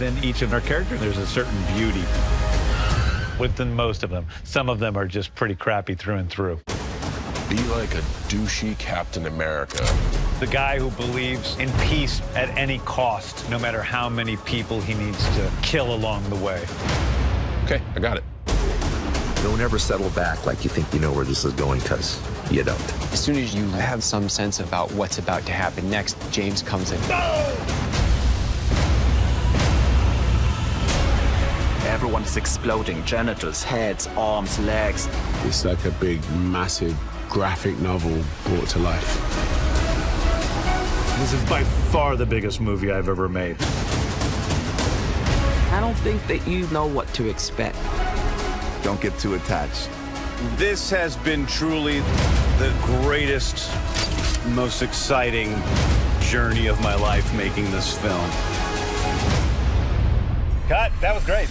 within each of our characters, there's a certain beauty within most of them. Some of them are just pretty crappy through and through. Be like a douchey Captain America. The guy who believes in peace at any cost, no matter how many people he needs to kill along the way. Okay, I got it. Don't ever settle back like you think you know where this is going, because you don't. As soon as you have some sense about what's about to happen next, James comes in. Everyone's exploding. Genitals, heads, arms, legs. It's like a big, massive graphic novel brought to life. This is by far the biggest movie I've ever made. I don't think that you know what to expect. Don't get too attached. This has been truly the greatest, most exciting journey of my life making this film. Cut. That was great.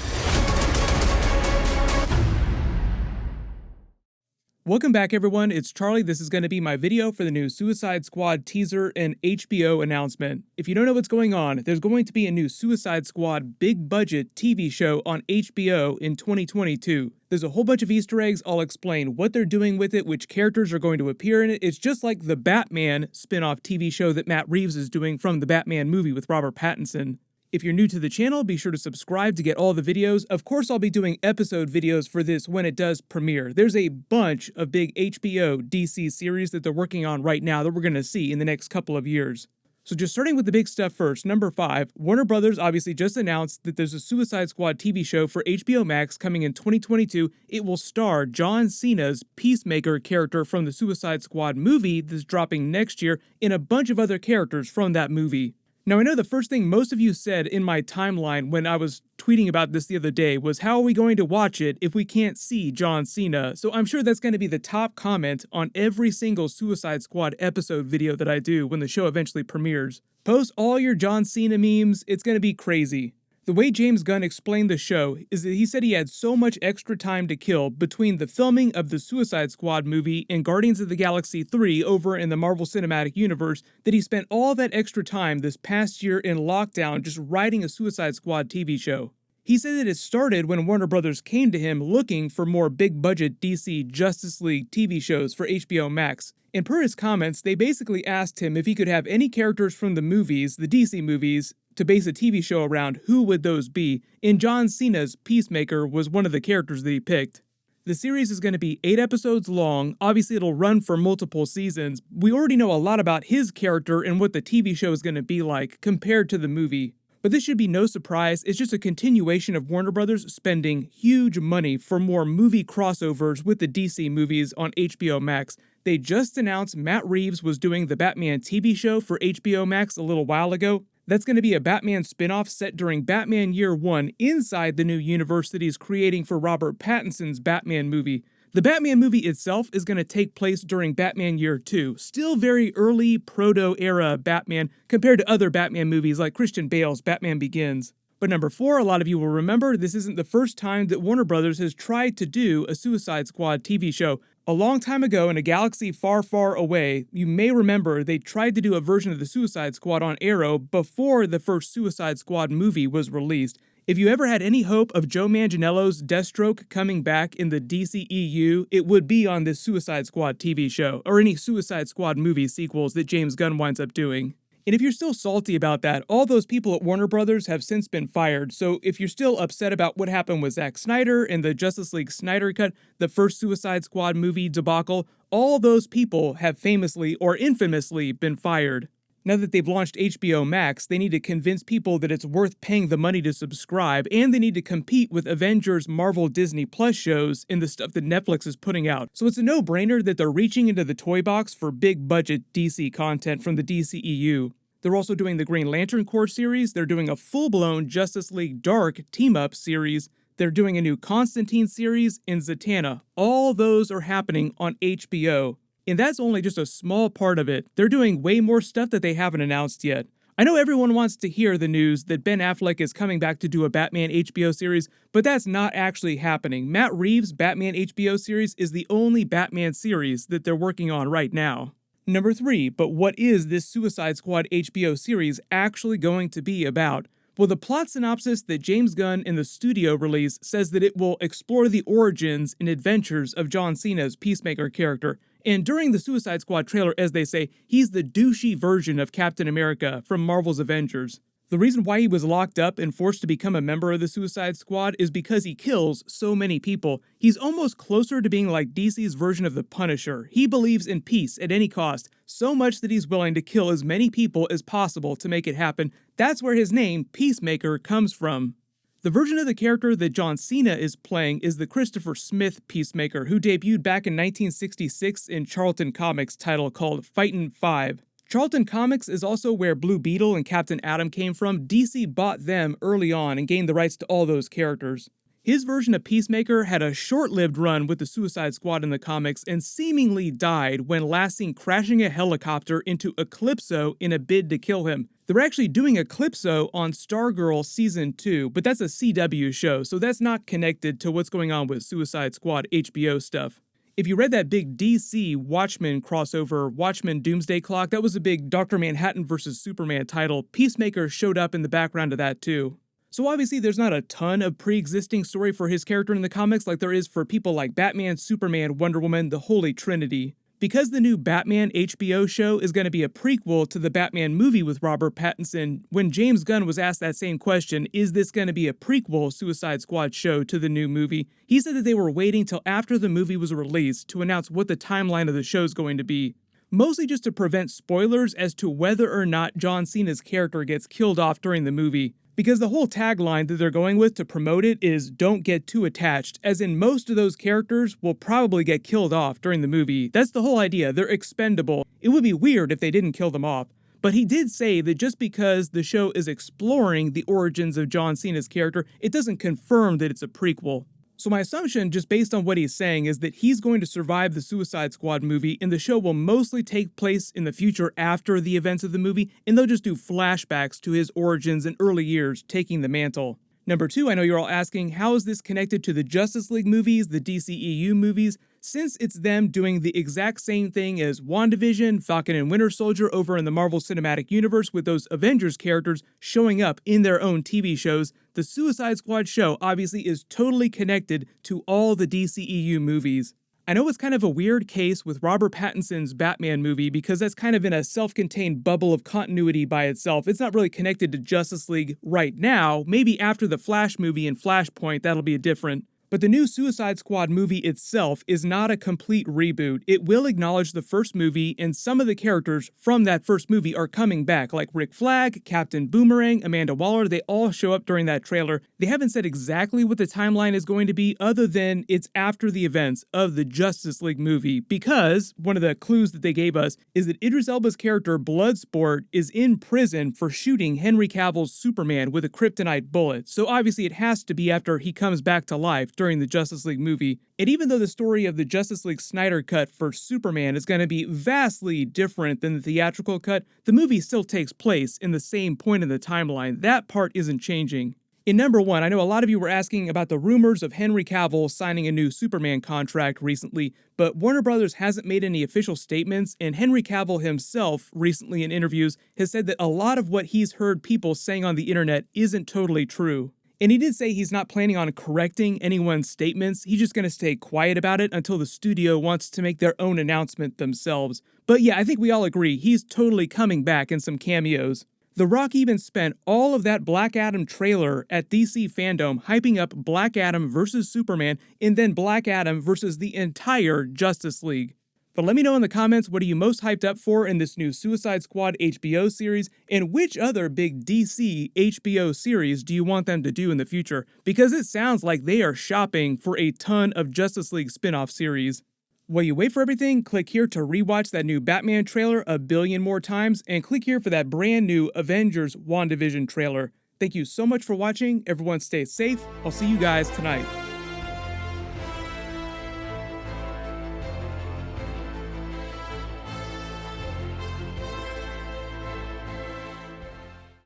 Welcome back, everyone. It's Charlie. This is going to be my video for the new Suicide Squad teaser and HBO announcement. If you don't know what's going on, there's going to be a new Suicide Squad big-budget TV show on HBO in 2022. There's a whole bunch of Easter eggs. I'll explain what they're doing with it, which characters are going to appear in it. It's just like the Batman spin-off TV show that Matt Reeves is doing from the Batman movie with Robert Pattinson. If you're new to the channel, be sure to subscribe to get all the videos. Of course, I'll be doing episode videos for this when it does premiere. There's a bunch of big HBO DC series that they're working on right now that we're going to see in the next couple of years. So just starting with the big stuff first, number 5, Warner Brothers obviously just announced that there's a Suicide Squad TV show for HBO Max coming in 2022. It will star John Cena's Peacemaker character from the Suicide Squad movie that's dropping next year, and a bunch of other characters from that movie. Now, I know the first thing most of you said in my timeline when I was tweeting about this the other day was, how are we going to watch it if we can't see John Cena? So I'm sure that's going to be the top comment on every single Suicide Squad episode video that I do when the show eventually premieres. Post all your John Cena memes, it's going to be crazy. The way James Gunn explained the show is that he said he had so much extra time to kill between the filming of the Suicide Squad movie and Guardians of the Galaxy 3 over in the Marvel Cinematic Universe that he spent all that extra time this past year in lockdown just writing a Suicide Squad TV show. He said that it started when Warner Brothers came to him looking for more big-budget DC Justice League TV shows for HBO Max. And per his comments, they basically asked him if he could have any characters from the movies, the DC movies, to base a TV show around, who would those be? And John Cena's Peacemaker was one of the characters that he picked. The series is going to be 8 episodes long. Obviously, it'll run for multiple seasons. We already know a lot about his character and what the TV show is going to be like compared to the movie. But this should be no surprise. It's just a continuation of Warner Brothers spending huge money for more movie crossovers with the DC movies on HBO Max. They just announced Matt Reeves was doing the Batman TV show for HBO Max a little while ago. That's going to be a Batman spin-off set during Batman Year 1 inside the new universe that he's creating for Robert Pattinson's Batman movie. The Batman movie itself is going to take place during Batman Year 2, still very early proto-era Batman compared to other Batman movies like Christian Bale's Batman Begins. But number 4, a lot of you will remember, this isn't the first time that Warner Brothers has tried to do a Suicide Squad TV show. A long time ago in a galaxy far, far away, you may remember they tried to do a version of the Suicide Squad on Arrow before the first Suicide Squad movie was released. If you ever had any hope of Joe Manganiello's Deathstroke coming back in the DCEU, it would be on this Suicide Squad TV show, or any Suicide Squad movie sequels that James Gunn winds up doing. And if you're still salty about that, all those people at Warner Brothers have since been fired, so if you're still upset about what happened with Zack Snyder and the Justice League Snyder Cut, the first Suicide Squad movie debacle, all those people have famously or infamously been fired. Now that they've launched HBO Max, they need to convince people that it's worth paying the money to subscribe, and they need to compete with Avengers, Marvel, Disney Plus shows and the stuff that Netflix is putting out. So it's a no-brainer that they're reaching into the toy box for big-budget DC content from the DCEU. They're also doing the Green Lantern Corps series, they're doing a full-blown Justice League Dark team-up series, they're doing a new Constantine series, and Zatanna. All those are happening on HBO. And that's only just a small part of it. They're doing way more stuff that they haven't announced yet. I know everyone wants to hear the news that Ben Affleck is coming back to do a Batman HBO series, but that's not actually happening. Matt Reeves' Batman HBO series is the only Batman series that they're working on right now. Number 3, but what is this Suicide Squad HBO series actually going to be about? Well, the plot synopsis that James Gunn and the studio released says that it will explore the origins and adventures of John Cena's Peacemaker character. And during the Suicide Squad trailer, as they say, he's the douchey version of Captain America from Marvel's Avengers. The reason why he was locked up and forced to become a member of the Suicide Squad is because he kills so many people. He's almost closer to being like DC's version of the Punisher. He believes in peace at any cost, so much that he's willing to kill as many people as possible to make it happen. That's where his name, Peacemaker, comes from. The version of the character that John Cena is playing is the Christopher Smith Peacemaker, who debuted back in 1966 in Charlton Comics' title called Fightin' 5. Charlton Comics is also where Blue Beetle and Captain Atom came from. DC bought them early on and gained the rights to all those characters. His version of Peacemaker had a short-lived run with the Suicide Squad in the comics and seemingly died when last seen crashing a helicopter into Eclipso in a bid to kill him. They're actually doing Eclipso on Stargirl Season 2, but that's a CW show, so that's not connected to what's going on with Suicide Squad HBO stuff. If you read that big DC Watchmen crossover, Watchmen Doomsday Clock, that was a big Dr. Manhattan vs. Superman title. Peacemaker showed up in the background of that too. So obviously there's not a ton of pre-existing story for his character in the comics like there is for people like Batman, Superman, Wonder Woman, the Holy Trinity. Because the new Batman HBO show is going to be a prequel to the Batman movie with Robert Pattinson, when James Gunn was asked that same question, is this going to be a prequel Suicide Squad show to the new movie, he said that they were waiting till after the movie was released to announce what the timeline of the show is going to be. Mostly just to prevent spoilers as to whether or not John Cena's character gets killed off during the movie. Because the whole tagline that they're going with to promote it is "Don't get too attached," as in most of those characters will probably get killed off during the movie. That's the whole idea, they're expendable. It would be weird if they didn't kill them off. But he did say that just because the show is exploring the origins of John Cena's character, it doesn't confirm that it's a prequel. So my assumption, just based on what he's saying, is that he's going to survive the Suicide Squad movie, and the show will mostly take place in the future after the events of the movie, and they'll just do flashbacks to his origins and early years taking the mantle. Number 2, I know you're all asking, how is this connected to the Justice League movies, the DCEU movies? Since it's them doing the exact same thing as WandaVision, Falcon and Winter Soldier over in the Marvel Cinematic Universe with those Avengers characters showing up in their own TV shows, the Suicide Squad show obviously is totally connected to all the DCEU movies. I know it's kind of a weird case with Robert Pattinson's Batman movie because that's kind of in a self-contained bubble of continuity by itself. It's not really connected to Justice League right now. Maybe after the Flash movie and Flashpoint, that'll be different. But the new Suicide Squad movie itself is not a complete reboot. It will acknowledge the first movie, and some of the characters from that first movie are coming back, like Rick Flag, Captain Boomerang, Amanda Waller. They all show up during that trailer. They haven't said exactly what the timeline is going to be, other than it's after the events of the Justice League movie, because one of the clues that they gave us is that Idris Elba's character Bloodsport is in prison for shooting Henry Cavill's Superman with a kryptonite bullet. So obviously it has to be after he comes back to life during the Justice League movie. And even though the story of the Justice League Snyder cut for Superman is going to be vastly different than the theatrical cut, the movie still takes place in the same point in the timeline. That part isn't changing. In number 1, I know a lot of you were asking about the rumors of Henry Cavill signing a new Superman contract recently, but Warner Brothers hasn't made any official statements, and Henry Cavill himself, recently in interviews, has said that a lot of what he's heard people saying on the internet isn't totally true. And he did say he's not planning on correcting anyone's statements. He's just going to stay quiet about it until the studio wants to make their own announcement themselves. But yeah, I think we all agree he's totally coming back in some cameos. The Rock even spent all of that Black Adam trailer at DC Fandome hyping up Black Adam versus Superman and then Black Adam versus the entire Justice League. But let me know in the comments, what are you most hyped up for in this new Suicide Squad HBO series, and which other big DC HBO series do you want them to do in the future? Because it sounds like they are shopping for a ton of Justice League spin-off series. While you wait for everything, click here to rewatch that new Batman trailer a billion more times, and click here for that brand new Avengers WandaVision trailer. Thank you so much for watching. Everyone stay safe. I'll see you guys tonight.